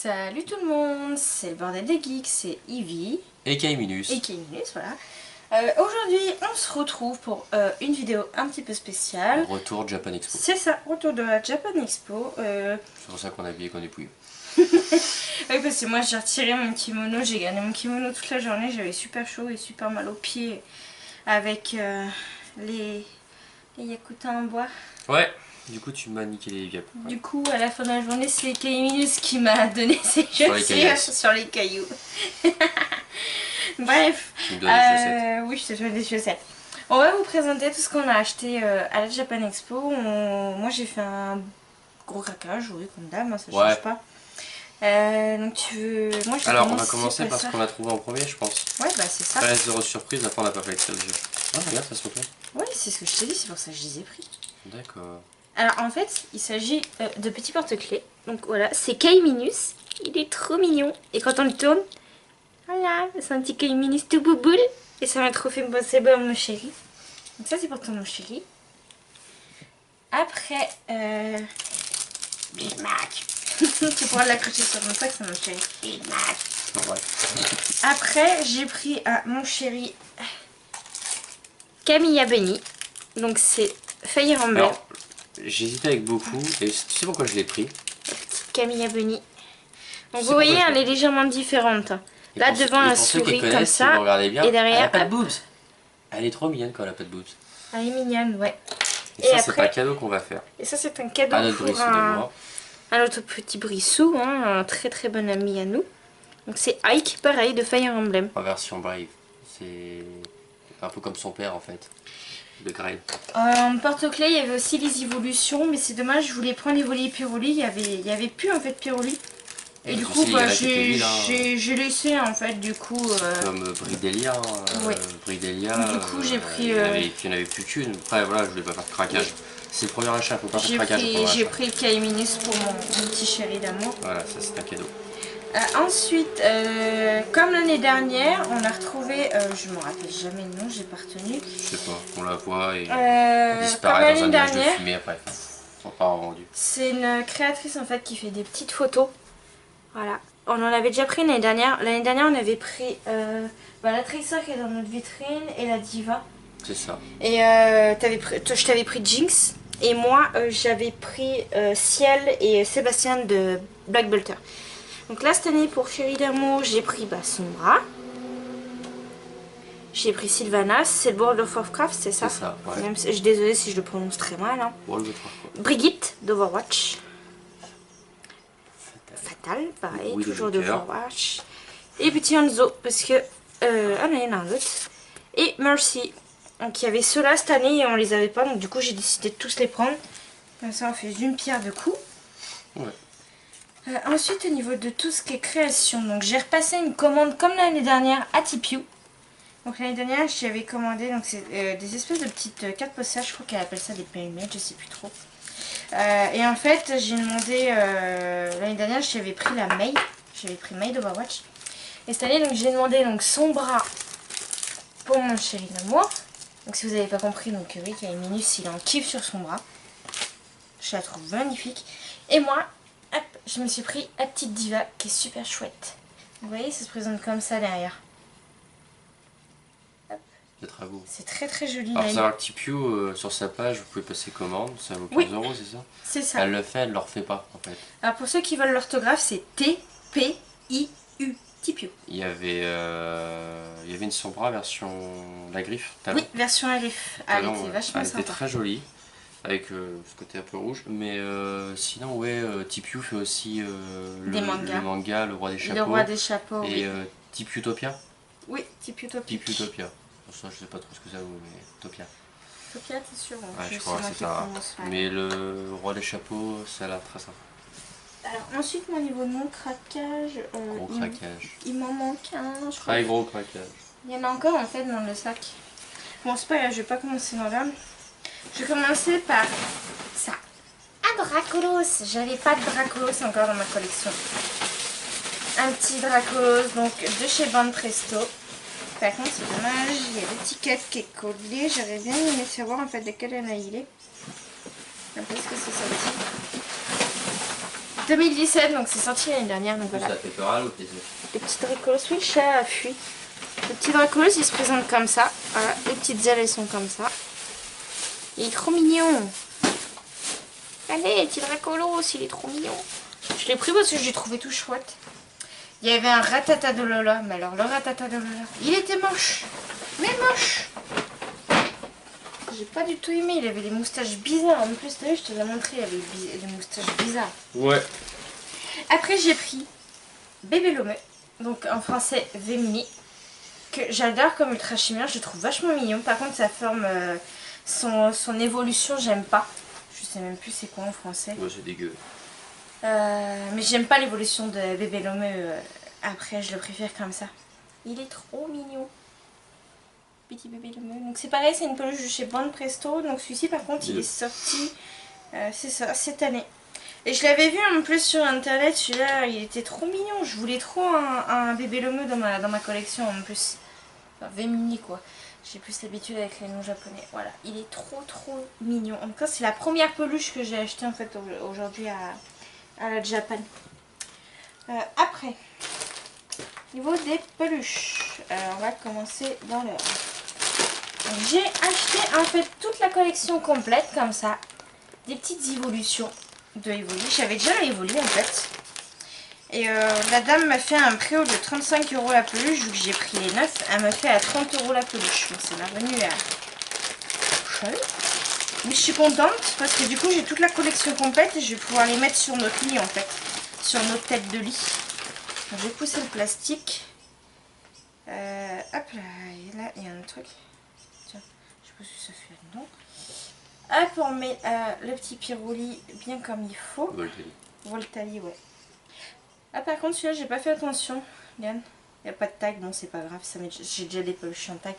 Salut tout le monde, c'est le bordel des geeks, c'est Ivy et Kaiminus. Voilà. Aujourd'hui, on se retrouve pour une vidéo un petit peu spéciale. Retour de Japan Expo. C'est ça, retour de la Japan Expo. C'est pour ça qu'on a habillé qu'on est pouilleux. Oui, parce que moi j'ai retiré mon kimono, j'ai gardé mon kimono toute la journée, j'avais super chaud et super mal aux pieds avec les yakutas en bois. Ouais, du coup tu m'as niqué les viables. Du coup, à la fin de la journée, c'est Kaiminus qui m'a donné ses chaussures sur les cailloux. Bref, tu me donnes des chaussettes. Oui, je te donne des chaussettes. On va vous présenter tout ce qu'on a acheté à la Japan Expo. Moi j'ai fait un gros craquage, oui, comme d'hab, ça change pas. Donc tu veux... Moi, alors on va commencer par ce qu'on a trouvé en premier, je pense. Ouais, bah c'est ça. Reste zéro surprise, après on n'a pas fait exprès déjà. Ah regarde, ça se retourne. Oui, c'est ce que je t'ai dit, c'est pour ça que je les ai pris. D'accord. Alors en fait, il s'agit de petits porte-clés. Donc voilà, c'est Kaiminus. Il est trop mignon. Et quand on le tourne, voilà, c'est un petit Kaiminus tout bouboule. Et ça m'a trop fait penser à mon chéri. Donc ça c'est pour ton mon chéri. Après, Big Mac. Tu pourras l'accrocher sur mon sac, c'est mon chéri. Big Mac. Ouais. Après, j'ai pris à mon chéri Camilla Bunny. Donc c'est Fire Emblem. Alors, j'hésitais avec beaucoup, et tu sais pourquoi je l'ai pris? Camilla Bunny. Donc vous voyez, elle est légèrement différente. Là devant la souris comme ça, bien, et derrière... elle a pas de boobs. Elle est trop mignonne quand elle a pas de boobs. Elle est mignonne, ouais. Et ça c'est pas un cadeau qu'on va faire. Et ça c'est un cadeau pour un autre petit brissou, hein, un très très bon ami à nous. Donc c'est Ike, pareil, de Fire Emblem. En version Brave. C'est un peu comme son père en fait. De Grail. En porte-clés, il y avait aussi les évolutions, mais c'est dommage, je voulais prendre les Piroli, il y avait plus en fait Piroli. Et du coup, bah, j'ai laissé en fait, du coup... Comme Bridelia, ouais. Bridelia, du coup, j'ai pris... il n'y en avait plus qu'une. Après, voilà, je voulais pas faire de craquage. Oui. C'est le premier achat, faut pas faire de craquage. J'ai pris le Kaiminus pour mon petit chéri d'amour. Voilà, ça c'est un cadeau. Ensuite, comme l'année dernière, on a retrouvé, je me rappelle jamais le nom, j'ai pas retenu. Je sais pas, on la voit et on disparaît dans un nuage de fumée après. Ils sont pas revendus. C'est une créatrice en fait qui fait des petites photos. Voilà, on en avait déjà pris l'année dernière. L'année dernière, on avait pris la Tracer qui est dans notre vitrine et la Diva. C'est ça. Et je t'avais pris Jinx et moi j'avais pris Ciel et Sébastien de Black Bolter. Donc là cette année pour Chéri d'amour j'ai pris Sombra. J'ai pris Sylvanas, c'est le World of Warcraft, c'est ça? C'est ça, ouais. Même si, je suis désolée si je le prononce très mal. Hein. World of Warcraft. Brigitte d'Overwatch. Fatal, pareil, oui, toujours d'Overwatch. Et petit Hanzo, parce que... ah non, il y en a un autre. Et Mercy. Donc il y avait ceux-là cette année et on les avait pas, donc du coup j'ai décidé de tous les prendre. Comme ça on fait une pierre deux coups. Ouais. Ensuite au niveau de tout ce qui est création, donc j'ai repassé une commande comme l'année dernière à Tipeee. Donc l'année dernière j'avais commandé donc c'est des espèces de petites cartes postales, je crois qu'elle appelle ça des paymails, je sais plus trop. Et en fait j'ai demandé l'année dernière j'avais pris la Mei, j'avais pris Mei d'Overwatch. Et cette année donc j'ai demandé donc Sombra pour mon chéri d'amour. Donc si vous n'avez pas compris, donc oui, Kaiminus il en kiffe sur son bras. Je la trouve magnifique. Et moi, hop, je me suis pris la petite Diva qui est super chouette. Vous voyez, ça se présente comme ça derrière. C'est très beau. C'est très très joli. Alors savoir que Tipeee sur sa page, vous pouvez passer commande, ça vaut 15 €, c'est ça? C'est ça. Elle le fait, elle ne le refait pas en fait. Alors pour ceux qui veulent l'orthographe, c'est T-P-I-U. Tipeee. Il y avait une Sombra version la griffe. Oui, version la griffe. Elle était vachement sympa. Elle était très jolie, avec ce côté un peu rouge. Mais sinon, ouais, Tipeee fait aussi le manga, Le Roi des Chapeaux. Le Roi des Chapeaux, et Tipeee Utopia. Oui, Tipeee Utopia. Tipeee Utopia. Pour ça, je sais pas trop ce que ça vaut, mais Utopia. Utopia, t'es sûr? Ouais, je crois que c'est ça. Mais le Roi des Chapeaux, ça a l'air très sympa. Alors ensuite, moi, au niveau de mon craquage, gros craquage. Il m'en manque un, je crois. Très gros craquage. Il y en a encore en fait dans le sac. Bon, c'est pas grave, je vais pas commencer dans l'âme. Je vais commencer par ça. Un Dracolos. J'avais pas de Dracolos encore dans ma collection. Un petit Dracolos, donc de chez Bande Presto. Par contre, c'est dommage, il y a l'étiquette qui est collée. J'aurais bien aimé savoir en fait de quelle année il est. Parce que c'est sorti. 2017, donc c'est sorti l'année dernière. Donc voilà. Ça fait peur à l'autre, les petits Dracolos, oui, le chat a fui. Le petit Dracolos, il se présente comme ça. Voilà, les petites ailes, elles sont comme ça. Il est trop mignon. Allez, petit Dracolos, il est trop mignon. Je l'ai pris parce que je l'ai trouvé tout chouette. Il y avait un ratata de Lola, mais alors le ratata de Lola, il était moche. Mais moche. J'ai pas du tout aimé, il avait des moustaches bizarres. En plus, t'as vu, je te l'ai montré, il avait des moustaches bizarres. Ouais. Après, j'ai pris Bébé Lomé, donc en français Vémini, que j'adore comme ultra chimère, je le trouve vachement mignon. Par contre, sa forme, son évolution, j'aime pas. Je sais même plus c'est quoi en français. Ouais, c'est dégueu. Mais j'aime pas l'évolution de Bébé Lomé. Après, je le préfère comme ça. Il est trop mignon. Petit Bébé Lomé. Donc c'est pareil, c'est une peluche de chez Bande Presto. Donc celui-ci, par contre, il est sorti, c'est ça, cette année. Et je l'avais vu en plus sur internet, celui-là, il était trop mignon. Je voulais trop un Bébé Lomé dans ma collection en plus. Enfin, Vémini quoi. J'ai plus l'habitude avec les noms japonais. Voilà, il est trop mignon. En tout cas, c'est la première peluche que j'ai achetée en fait aujourd'hui à la Japan. Après, niveau des peluches, on va commencer dans l'ordre. J'ai acheté en fait toute la collection complète comme ça. Des petites évolutions de Evoli. J'avais déjà la Evoli en fait. Et la dame m'a fait un préau de 35 € la peluche. Vu que j'ai pris les 9, elle m'a fait à 30 € la peluche. Donc c'est revenu à cher. Mais je suis contente parce que du coup j'ai toute la collection complète et je vais pouvoir les mettre sur notre lit en fait. Sur notre tête de lit. Donc, je vais pousser le plastique. Hop là, et là il y a un truc. Tiens, je sais pas si ça fait non. Hop, on met le petit Piroli bien comme il faut. Voltali. Voltali, ouais. Ah, par contre, celui-là, j'ai pas fait attention. Regarde, il n'y a pas de tag. Bon, c'est pas grave, j'ai déjà des peluches en tag.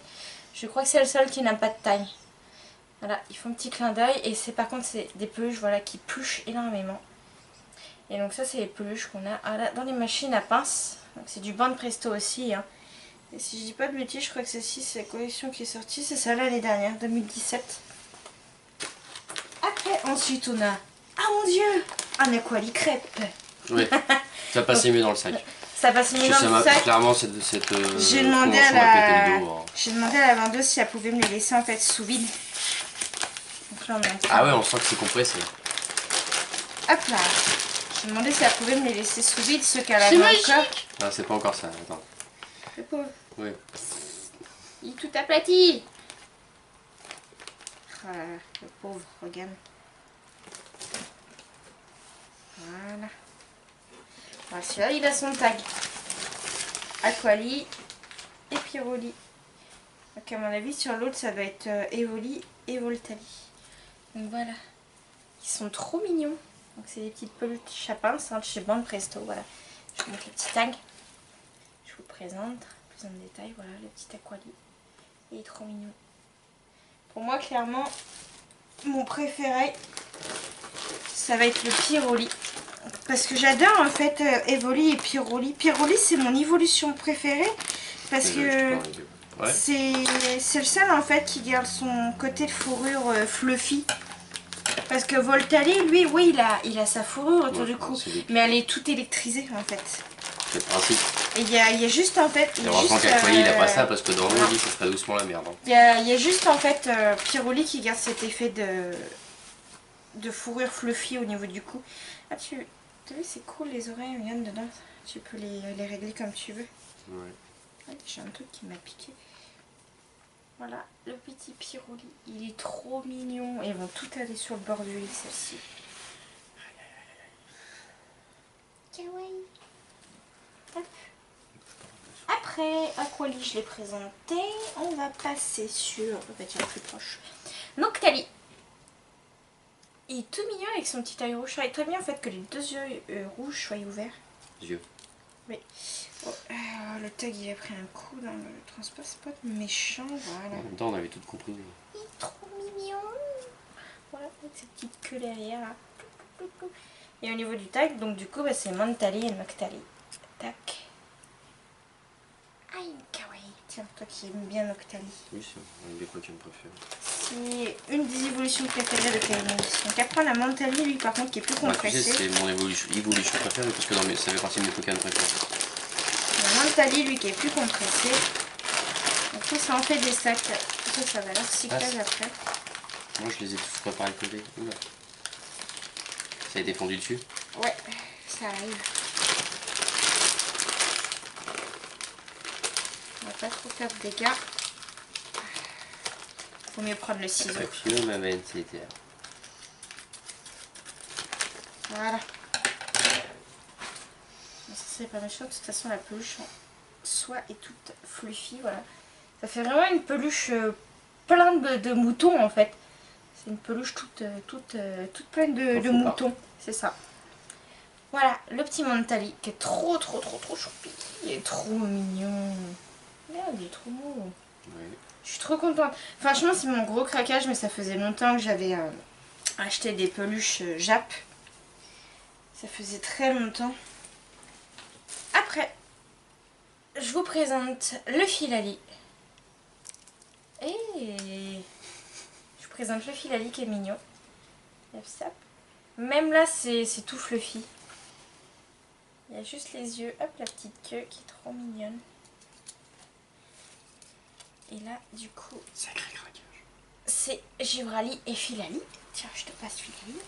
Je crois que c'est le seul qui n'a pas de taille. Voilà, il faut un petit clin d'œil. Et c'est par contre, c'est des peluches voilà, qui pluchent énormément. Et donc, ça, c'est les peluches qu'on a dans les machines à pince. Donc, c'est du Bande Presto aussi. Hein. Et si je dis pas de bêtises, je crois que celle-ci, c'est la collection qui est sortie. C'est ça l'année dernière, 2017. Après, ensuite, on a... Ah mon dieu, un Aquali crêpe. Oui, ça passe mieux dans le sac. Ça passe mieux dans le sac. Clairement, cette j'ai demandé à la vendeuse si elle pouvait me les laisser en fait sous vide. Donc là, ah ouais, on sent que c'est compressé. Hop là. J'ai demandé si elle pouvait me les laisser sous vide, ceux qu'elle avait encore. Non, c'est pas encore ça, attends. Le pauvre. Oui. Il est tout aplati. Oh là là, le pauvre, regarde. Voilà. Voilà, celui-là, il a son tag. Aquali et Piroli. Donc à mon avis, sur l'autre, ça doit être Evoli et Voltali. Donc voilà. Ils sont trop mignons. Donc c'est des petites peluches à pince de chez Bande Presto. Voilà. Je vous montre le petit tag. Je vous le présente plus en détail. Voilà, le petit Aquali. Il est trop mignon. Pour moi, clairement, mon préféré, ça va être le Piroli. Parce que j'adore en fait Evoli et Piroli. Piroli, c'est mon évolution préférée. Parce que ouais. C'est le seul en fait qui garde son côté de fourrure fluffy. Parce que Voltali, lui, oui, il a sa fourrure autour du cou. Mais elle est toute électrisée en fait. C'est le principe. Et il y a juste en fait... heureusement qu'Aquali il a pas ça parce que dans l'eau, ça ferait doucement la merde. Il y a juste en fait Piroli qui garde cet effet de fourrure fluffy au niveau du cou. Ah, tu as vu, c'est cool les oreilles, regarde dedans. Tu peux les régler comme tu veux. Ouais. Ah, j'ai un truc qui m'a piqué. Voilà, le petit Piroli. Il est trop mignon. Et ils vont tout aller sur le bord du lit, celle-ci. Kawaii. Hop. Après, Aquali, je l'ai présenté. On va passer sur... On va tirer plus proche. Noctali. Il est tout mignon avec son petit œil rouge. Ça va être très bien en fait que les deux yeux rouges soient ouverts. Yeux. Oui. Oh, le tag il a pris un coup dans le transport, c'est pas méchant. Voilà. En même temps, on avait tout compris. Il est trop mignon. Voilà, avec cette petite queue derrière. Là. Et au niveau du tag, donc du coup, bah, c'est Montali et Noctali. Tac. Aïe, kawaii. Tiens, toi qui aimes bien Noctali. Oui, c'est un des Pokémon préférés. C'est une des évolutions préférées de Kainos. Donc après on a Mentali, lui par contre qui est plus compressé. Tu sais, c'est mon évolution préférée parce que ça fait partie de mes Pokémon préférés. Mentali, lui qui est plus compressé. Après ça en fait des sacs. Ça va leur recyclage après. Moi je les ai tous préparés de côté. Oula. Ça a été fondu dessus? Ouais, ça arrive. On va pas trop faire de dégâts. Faut mieux prendre le ciseau. Papillon m'amène, c'était. Voilà. Ça c'est pas méchant, de toute façon la peluche en soi est toute fluffy, voilà. Ça fait vraiment une peluche plein de moutons en fait. C'est une peluche toute pleine de moutons, c'est ça. Voilà, le petit Mentali qui est trop choupi. Il est trop mignon. Regarde, il est trop beau. Oui. Je suis trop contente. Franchement, c'est mon gros craquage, mais ça faisait longtemps que j'avais acheté des peluches Jap. Ça faisait très longtemps. Après, je vous présente le Filali. Et je vous présente le Filali qui est mignon. Même là, c'est tout fluffy. Il y a juste les yeux. Hop, la petite queue qui est trop mignonne. Et là, du coup, sacré craquage. C'est Givrali et Filali. Tiens, je te passe Filali.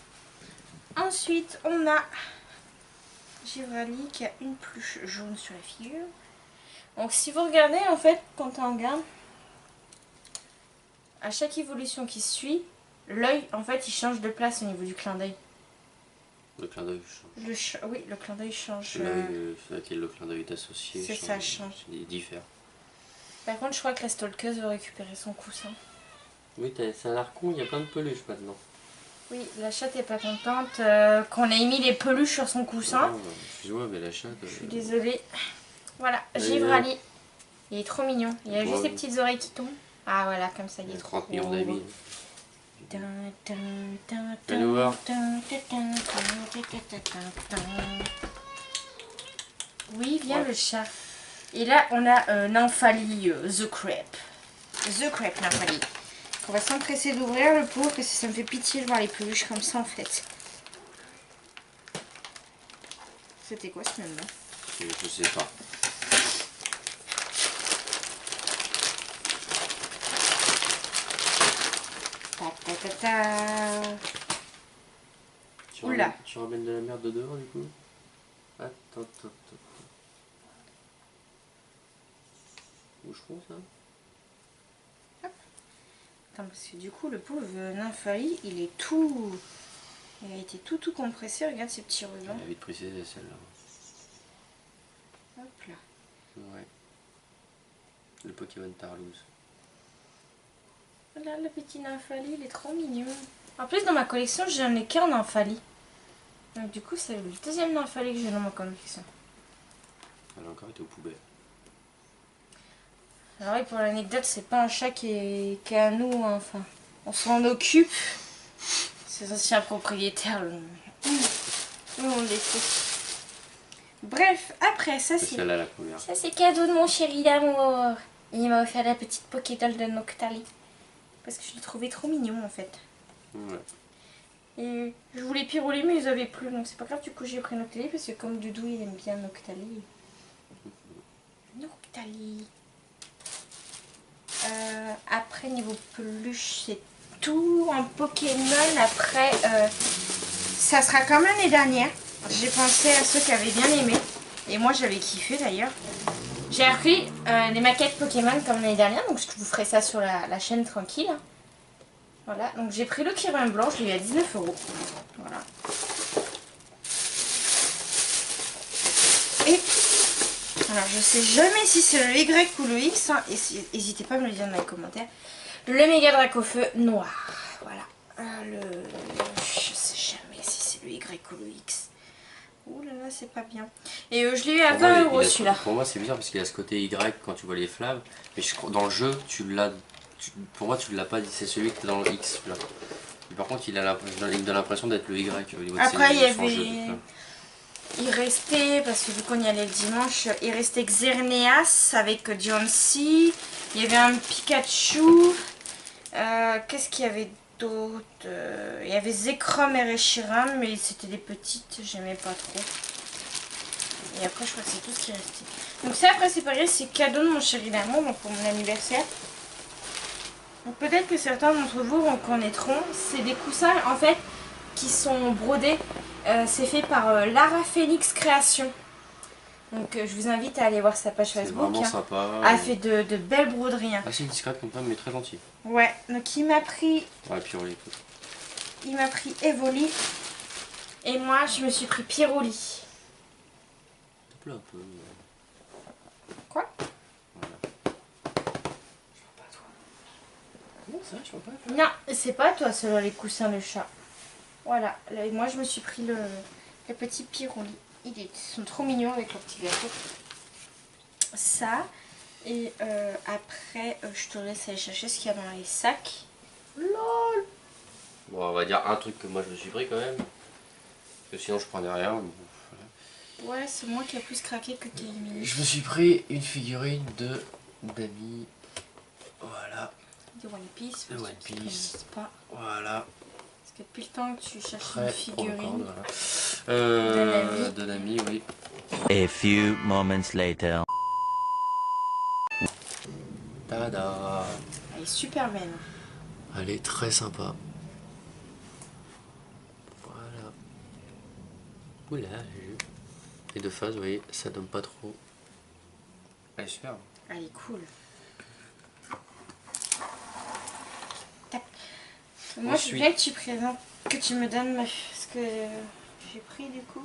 Ensuite, on a Givrali qui a une pluche jaune sur la figure. Donc, si vous regardez, en fait, quand on regarde, à chaque évolution qui suit, l'œil, en fait, il change de place au niveau du clin d'œil. Le clin d'œil change. Oui, le clin d'œil change. C'est laquelle le clin d'œil est associé. C'est ça, change. Il diffère. Par contre, je crois que la stalkeuse veut récupérer son coussin. Oui, ça a l'air con, il y a plein de peluches maintenant. Oui, la chatte est pas contente qu'on ait mis les peluches sur son coussin. Excuse-moi, mais la chatte... Je suis désolée. Voilà, Givrali. Il est trop mignon. Il a juste ses petites oreilles qui tombent. Ah voilà, comme ça, il est trop 30 millions d'amis. Oui, viens le chat. Et là, on a Nymphali, The Crepe. The Crepe Nymphali. On va s'empresser d'ouvrir le pot parce que ça me fait pitié de voir les peluches comme ça en fait. C'était quoi ce même-là? Je sais pas. Oula. Tu ramènes de la merde de dehors du coup? Attends. Boucheron ça? Attends, parce que du coup le pauvre Nymphali, il est tout... Il a été tout compressé, regarde ces petits rubans. Elle a vite précisé celle-là. Hop là. Ouais. Le Pokémon Tarlouse. Regarde le petit Nymphali, il est trop mignon. En plus dans ma collection, j'en ai qu'un Nymphali. Donc du coup c'est le deuxième Nymphali que j'ai dans ma collection. Elle a encore été aux poubelles. Alors oui, pour l'anecdote, c'est pas un chat qui est à nous, hein. Enfin, on s'en occupe. Ses anciens propriétaires nous ont laissé. Bref, après ça c'est... Celle-là la première. Ça c'est cadeau de mon chéri d'amour. Il m'a offert la petite Pokédoll de Noctali. Parce que je l'ai trouvé trop mignon en fait. Ouais. Et je voulais pyroler mais ils avaient plus, donc c'est pas grave, du coup j'ai pris Noctali parce que comme Doudou il aime bien Noctali. Noctali. Après niveau peluche c'est tout en Pokémon. Après ça sera comme l'année dernière. J'ai pensé à ceux qui avaient bien aimé et moi j'avais kiffé d'ailleurs. J'ai repris les maquettes Pokémon comme l'année dernière, donc je vous ferai ça sur la chaîne tranquille. Voilà, donc j'ai pris le Kyurem blanc, je l'ai eu à 19 €. Voilà. Et alors je sais jamais si c'est le Y ou le X, hein, n'hésitez pas à me le dire dans les commentaires. Le méga Dracofeu noir, voilà. Je sais jamais si c'est le Y ou le X. Ouh là là, c'est pas bien. Et je l'ai eu à 20 € celui-là. Pour moi c'est bizarre parce qu'il a ce côté Y quand tu vois les flammes, mais dans le jeu tu l'as. Pour moi tu ne l'as pas dit, c'est celui qui est dans le X là. Et par contre il donne l'impression d'être le Y au niveau de après il y avait... Il restait, parce que vu qu'on y allait le dimanche, il restait Xerneas avec Diancie, il y avait un Pikachu, Qu'est-ce qu'il y avait d'autre? Il y avait Zekrom et Reshiram, mais c'était des petites, j'aimais pas trop. Et après, je crois que c'est tout ce qui restait. Donc ça, après, c'est pareil, c'est cadeau de mon chéri d'amour, donc pour mon anniversaire. Donc peut-être que certains d'entre vous en connaîtront. C'est des coussins, en fait, qui sont brodés. C'est fait par Lara Phoenix Création. Donc je vous invite à aller voir sa page Facebook. C'est vraiment sympa. Elle fait de belles broderies. Assez discrète comme ça, mais très gentille. Ouais, donc il m'a pris... Ouais, Piroli, écoute. Il m'a pris Evoli. Et moi, je me suis pris Piroli. Te plaît un peu. Quoi? Voilà. Je vois pas toi. Non, ça, je vois pas toi. Non, c'est pas toi, selon les coussins de chat. Voilà, là, moi je me suis pris le petit Piroli. Ils sont trop mignons avec leur petit gâteau. Ça. Et après, je te laisse aller chercher ce qu'il y a dans les sacs. LOL. Bon, on va dire un truc que moi je me suis pris quand même. Parce que sinon je prenais rien. Voilà. Ouais, c'est moi qui a plus craqué que Camille. Je me suis pris une figurine d'Ami. Voilà. De One Piece. De One Piece. Pas. Voilà. Parce que depuis le temps que tu cherches Très une figurine. Voilà. De Nami, oui. A few moments later. Tada. Elle est super belle. Elle est très sympa. Voilà. Oula. Et de face, vous voyez, ça donne pas trop. Elle est super. Elle est cool. Tac. Moi, je voulais que tu présentes, que tu me donnes ce que j'ai pris du coup.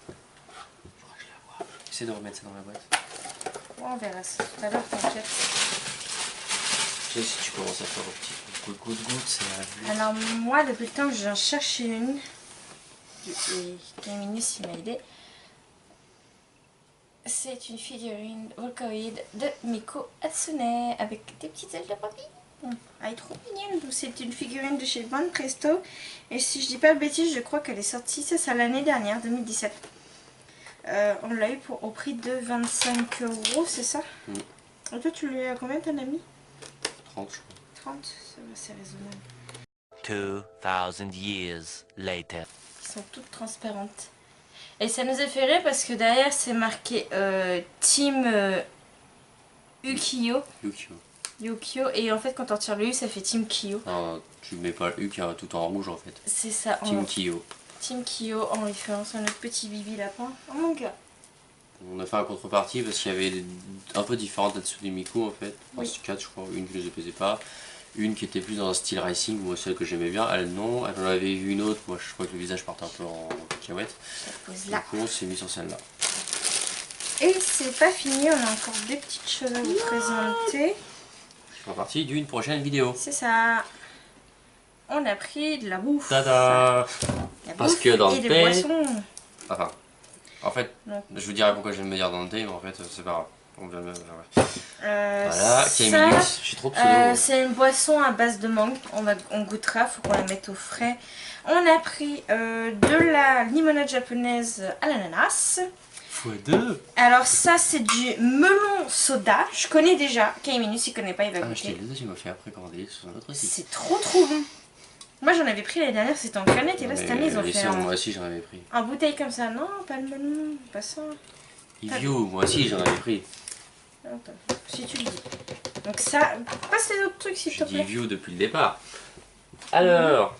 Je crois que je la vois. Essaye de remettre ça dans la boîte. Ouais, on verra ça tout à l'heure, t'inquiète. Tu sais, si tu commences à faire un petit goutte, c'est la vue. Alors, moi, depuis le temps que j'en cherchais une, et Camille s'y m'a aidé. C'est une figurine Volcoid de Miko Hatsune avec des petites ailes de papy. Elle est trop mignonne. C'est une figurine de chez Bon Presto. Et si je dis pas de bêtises, je crois qu'elle est sortie, c'est ça, l'année dernière, 2017. On l'a eu au prix de 25 €, c'est ça? Et toi, tu l'as à combien, ton ami? 30, je crois. 30, ça va, c'est raisonnable. 2000 years later. Ils sont toutes transparentes. Et ça nous a fait rire parce que derrière c'est marqué Team Ukiyo. Yukio. Et en fait quand on tire le U ça fait Team Kiyo. Non, tu mets pas le U qui est tout en rouge en fait. C'est ça. Team Kiyo. Team Kiyo en référence à notre petit Bibi lapin. Oh mon gars. On a fait un contrepartie parce qu'il y avait un peu différentes Hatsune Miku en fait. Enfin, Oui. 4 je crois, une que je ne plaisais pas. Une qui était plus dans un style racing, moi celle que j'aimais bien, elle non, elle en avait vu une autre, moi je crois que le visage partait un peu en cacahuète. Ça pose Du là. coup on s'est mis sur celle-là. Et c'est pas fini, on a encore des petites choses à vous présenter. C'est reparti d'une prochaine vidéo. C'est ça. On a pris de la bouffe. Tada. La Parce bouffe que dans et le des thé- boissons. Enfin, en fait, Non. je vous dirai pourquoi j'aime me dire dans le thé, mais en fait c'est pas grave. On vient de... Voilà, Ça, Camille, je suis trop pseudo. c'est une boisson à base de mangue. On goûtera, faut qu'on la mette au frais. On a pris de la limonade japonaise à l'ananas. x2. Alors ça c'est du melon soda. Je connais déjà. Camille, s'il connaît pas, il va Ah, je t'ai goûter. dit, tu m'as fait après commander sur un autre site. C'est trop bon. Moi j'en avais pris l'année dernière, c'était en canette et là cette année ils ont fait Moi aussi j'en avais pris. en bouteille comme ça. Non, pas le melon, pas ça. Ivio, moi aussi j'en avais pris. Attends, si tu le dis. Donc ça, passe les autres trucs s'il te Je dis plaît. Ivio depuis le départ. Alors,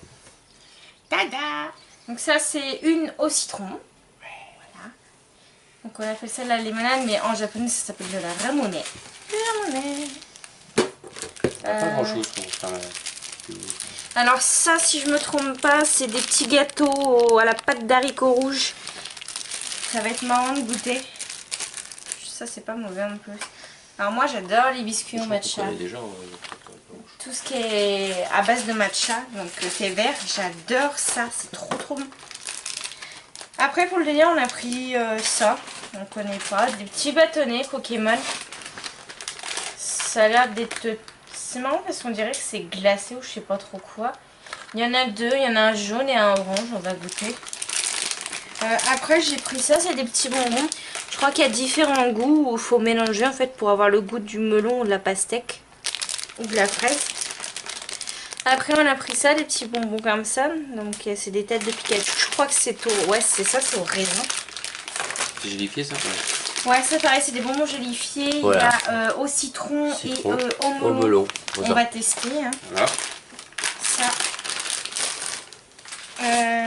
Tada. Donc ça c'est une au citron. Voilà. Donc on appelle ça la limonade, mais en japonais ça s'appelle de la ramonée. Ramonée. pas grand chose pour faire Alors ça, si je me trompe pas, c'est des petits gâteaux à la pâte d'haricots rouges. Ça va être marrant de goûter. Ça c'est pas mauvais en plus. Alors moi j'adore les biscuits au matcha. déjà, Tout ce qui est à base de matcha, donc thé vert, j'adore ça, c'est trop bon. Après pour le délire on a pris ça, on connaît pas, des petits bâtonnets Pokémon. Ça a l'air d'être... C'est marrant parce qu'on dirait que c'est glacé ou je sais pas trop quoi. Il y en a deux, il y en a un jaune et un orange, on va goûter. Après j'ai pris ça, c'est des petits bonbons. Je crois qu'il y a différents goûts où il faut mélanger en fait pour avoir le goût du melon ou de la pastèque. ou de la fraise. Après on a pris ça, des petits bonbons comme ça. Donc c'est des têtes de Pikachu. Je crois que c'est au... Ouais c'est ça, c'est au raisin. C'est gélifié ça? Ouais, ça pareil, c'est des bonbons gélifiés. Voilà. Il y a au citron et au au melon. Voilà. On va tester. Hein. Voilà. Ça.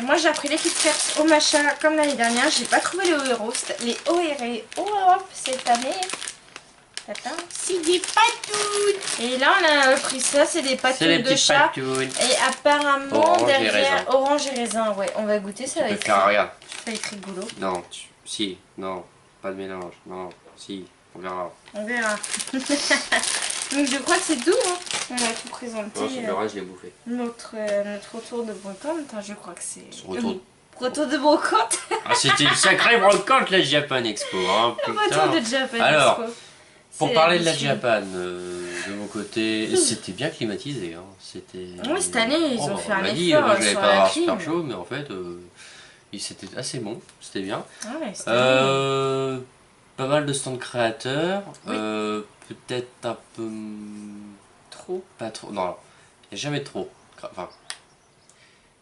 Moi j'ai appris les Kit Kats au matcha comme l'année dernière. J'ai pas trouvé les Oero cette année. Attends. C'est des patounes. Et là on a pris ça, c'est des patounes de chat. Patounes. Et apparemment Orange derrière et raisin. orange et raisin. Ouais, on va goûter, ça va être. Regarde. Ça va être rigolo. Non, si, non, pas de mélange, non, si, on verra. On verra. Donc je crois que c'est tout. Hein. On a tout présenté. Non, le reste, je l'ai bouffé. Notre retour de brocante. Hein, je crois que c'est. Retour de brocante. Ah, c'était une sacrée brocante la Japan Expo, hein, putain. Retour de Japan Alors, Expo. pour parler de la Japan, de mon côté, c'était bien climatisé. Hein. C'était. Oui, cette année, ils ont fait un dit, effort moi, je l'avais sur pas la avoir clim. super chaud, mais en fait, c'était assez bon, c'était bien. Ah ouais, cette année. Pas mal de stands créateurs, Oui. peut-être un peu... Trop. Pas trop, non, il n'y a jamais trop. Enfin,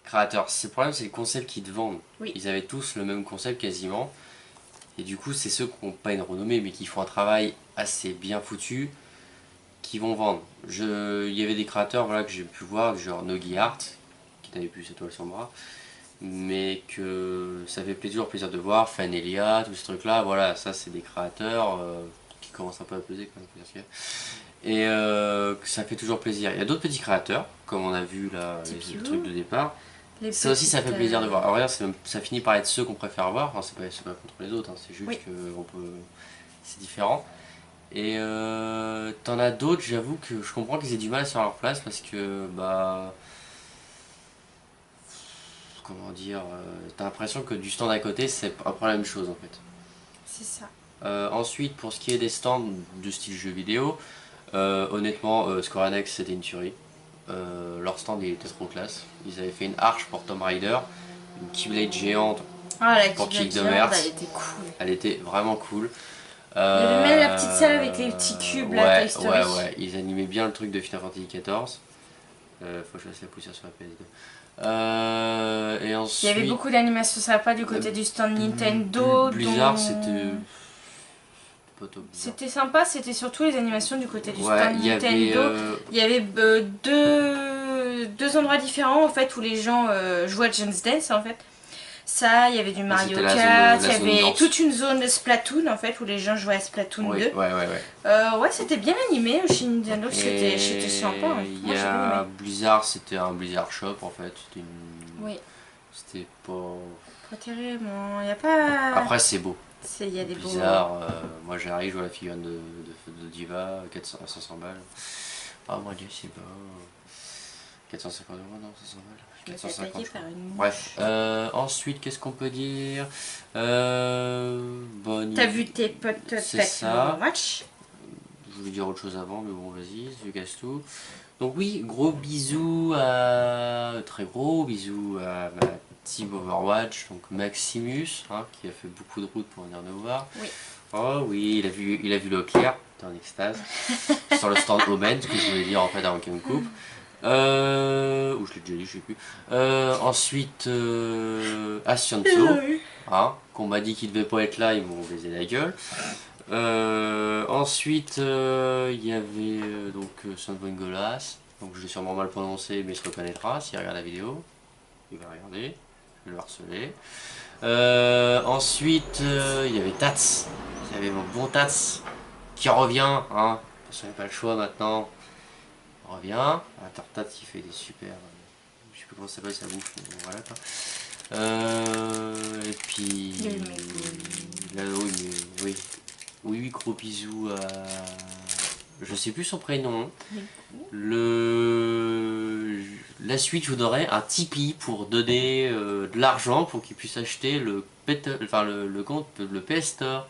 créateurs, le problème c'est les concepts qu'ils te vendent. Oui. Ils avaient tous le même concept quasiment. Et du coup, c'est ceux qui n'ont pas une renommée, mais qui font un travail assez bien foutu, qui vont vendre. Il y avait des créateurs voilà, que j'ai pu voir, genre Nogi Art, qui n'avait plus cette toile sur le bras, mais que ça fait toujours plaisir de voir. Fanelia, tous ces trucs là, voilà, ça c'est des créateurs qui commencent un peu à peser quand même. Et que ça fait toujours plaisir. Il y a d'autres petits créateurs, comme on a vu là, les trucs de départ. Ça aussi ça fait plaisir de voir. Alors regarde, ça finit par être ceux qu'on préfère voir, enfin, c'est pas contre les autres, hein, c'est juste que c'est différent. Et t'en as d'autres, j'avoue que je comprends qu'ils aient du mal à se faire leur place parce que bah comment dire, t'as l'impression que du stand à côté c'est un peu la même chose en fait. C'est ça. Ensuite pour ce qui est des stands de style jeu vidéo, honnêtement Square Enix c'était une tuerie. Leur stand il était trop classe. Ils avaient fait une arche pour Tomb Raider, une Keyblade géante pour Kingdom Hearts. Elle était cool. Elle était vraiment cool. Il y avait même la petite salle avec les petits cubes là, Toy Story. Ouais, ils animaient bien le truc de Final Fantasy XIV. Faut que je fasse la poussière sur la PS2. Et ensuite, il y avait beaucoup d'animations sympas du côté du stand Nintendo. Blizzard c'était pas top. C'était sympa, c'était surtout les animations du côté du stand Nintendo. Il y avait deux endroits différents en fait où les gens jouaient à Just Dance en fait. Ça, il y avait du Mario Kart, il y avait toute une zone de Splatoon en fait où les gens jouaient à Splatoon 2. Ouais, c'était bien animé chez Nintendo, c'était sympa. Hein. Il y a Blizzard, c'était un Blizzard Shop en fait. Oui. C'était pas. Pas terrible, il y a pas. Après, c'est beau. Il y a des Blizzard, moi j'arrive, je vois la figurine de Diva, 500 balles. Ah mon dieu, c'est beau. 450 €, non, 500 balles. 450. Bref, ensuite, qu'est-ce qu'on peut dire T'as vu tes potes ça. match. Je voulais dire autre chose avant, mais bon, vas-y, je casse tout. Donc oui, très gros bisous à ma team Overwatch, donc Maximus, hein, qui a fait beaucoup de route pour venir nous voir. Oui. Oh oui, il a vu le clair, t'es en extase. Sur le stand Omen, ce que je voulais dire en fait avant qu'il me coupe. Ou je l'ai déjà dit, je sais plus. Ensuite, Ascienzo, hein, qu'on m'a dit qu'il devait pas être là, ils m'ont baisé la gueule. Ensuite, il y avait donc Sandrine Golas, donc je l'ai sûrement mal prononcé, mais il se reconnaîtra s'il regarde la vidéo. Il va regarder, je vais le harceler. Ensuite, il y avait Tats, il y avait mon bon Tats qui revient, hein, parce qu'on n'a pas le choix maintenant. Revient, un Tartat qui fait des super, je sais plus comment ça s'appelle, ça bouffe, mais bon, voilà quoi. Et puis là, oui, gros bisous à, je sais plus son prénom. La suite, je vous donnerai un Tipeee pour donner de l'argent pour qu'il puisse acheter le compte, le PS Store.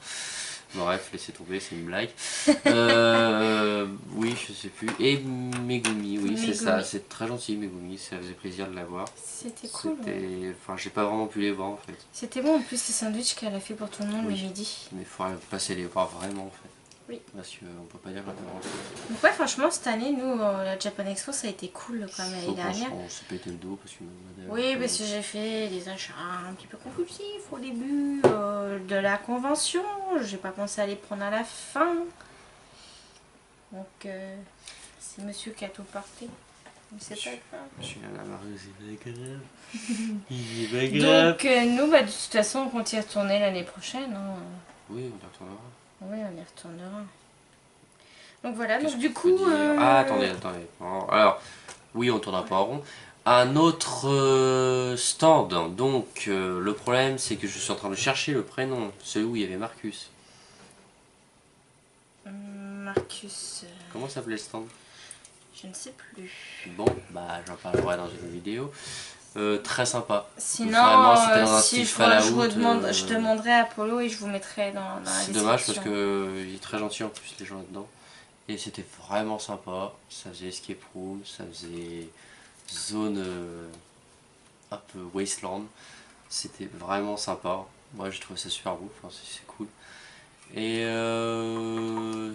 Bref, laissez tomber, c'est une blague. Oui, je sais plus. Et Megumi, oui, c'est ça. C'est très gentil, Megumi. Ça faisait plaisir de la voir. C'était cool. Enfin, j'ai pas vraiment pu les voir en fait. C'était bon en plus, ces sandwichs qu'elle a fait pour tout le monde le midi. Mais il faudrait passer les voir vraiment en fait. Oui. Parce qu'on peut pas dire qu'on a Donc ouais, franchement, cette année, nous, la Japan Expo, ça a été cool quand même l'année dernière. On s'est pété le dos parce que... Oui, parce que j'ai fait des achats un petit peu compulsifs au début de la convention. J'ai pas pensé à les prendre à la fin. Donc, c'est monsieur qui a tout porté. Mais c'est pas grave. Je suis à la marée, c'est pas grave. Il est pas grave. Donc, nous, bah, de toute façon, on compte y retourner l'année prochaine. Hein. Oui, on y retournera. Oui, on y retournera. Donc voilà, Qu'est-ce donc du qu'on peut coup... dire Ah, attendez. Alors, oui, on tournera pas en rond. Un autre stand. Donc, le problème, c'est que je suis en train de chercher le prénom. Celui où il y avait Marcus. Marcus... Comment s'appelait le stand? je ne sais plus. Bon, bah j'en parlerai dans une vidéo. Très sympa. Sinon, Vraiment, c'était dans un si style je Fallout, je demanderai à Polo et je vous mettrai dans la description. C'est dommage parce que il est très gentil en plus les gens là-dedans. Et c'était vraiment sympa. Ça faisait escape room, ça faisait zone un peu wasteland. C'était vraiment sympa. Moi j'ai trouvé ça super beau, enfin, c'est cool. Et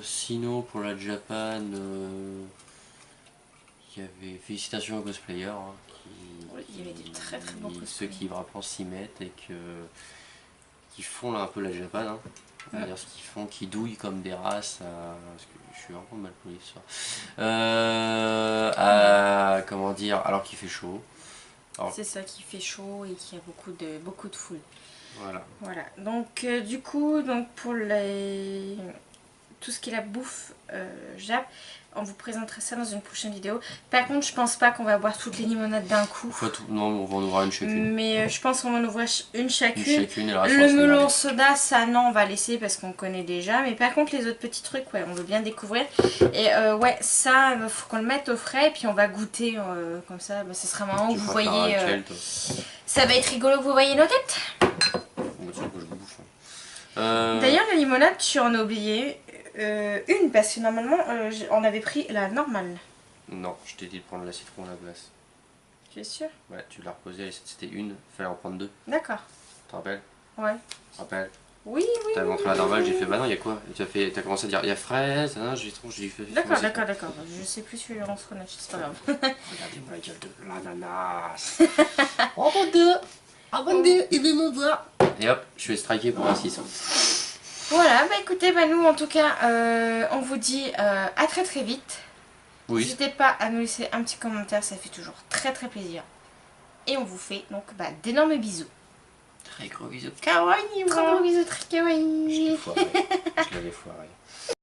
sinon pour la Japan, il y avait félicitations aux cosplayers. Hein, oui, il y avait des très très bons cosplayers. Ceux qui vraiment s'y mettent et qui font là un peu la Japan. Hein. On va dire ce qu'ils font, qui douillent comme des races. Parce que je suis vraiment mal poli ce soir. Comment dire, alors qu'il fait chaud. C'est ça qui fait chaud et qui a beaucoup de foule. Voilà. Donc du coup, donc pour tout ce qui est la bouffe Jap, on vous présentera ça dans une prochaine vidéo. Par contre, je pense pas qu'on va boire toutes les limonades d'un coup. Non, on va en ouvrir une chacune. Mais je pense qu'on va en ouvrir une chacune. Et le melon soda, ça non, on va laisser parce qu'on connaît déjà. Mais par contre, les autres petits trucs, ouais, on veut bien découvrir. Et ouais, ça, il faut qu'on le mette au frais. Puis on va goûter comme ça. Bah, ce sera marrant. Vous voyez. Ça va être rigolo que vous voyez nos têtes. D'ailleurs, la limonade, tu en as oublié une parce que normalement, on avait pris la normale. Non, je t'ai dit de prendre la citron à la place. Tu es sûr? Ouais, tu l'as reposée, c'était une, fallait en prendre deux. D'accord. Tu te rappelles? Ouais. Tu te rappelles? Oui. T'as montré la normale, j'ai fait bah non, il y a quoi? Et t'as commencé à dire il y a fraise, hein, j'ai fait. D'accord. Je sais plus si on se connaît, c'est pas grave. Regardez-moi la gueule de l'ananas. Oh mon dieu! Oh mon dieu, il veut me voir! Et hop, je vais striker pour un 600. Voilà, bah écoutez, bah nous en tout cas, on vous dit à très très vite. Oui. N'hésitez pas à nous laisser un petit commentaire, ça fait toujours très très plaisir. Et on vous fait donc d'énormes bisous. Très gros bisous. Kawaii, très gros bisous, très kawaii. Je l'avais foiré.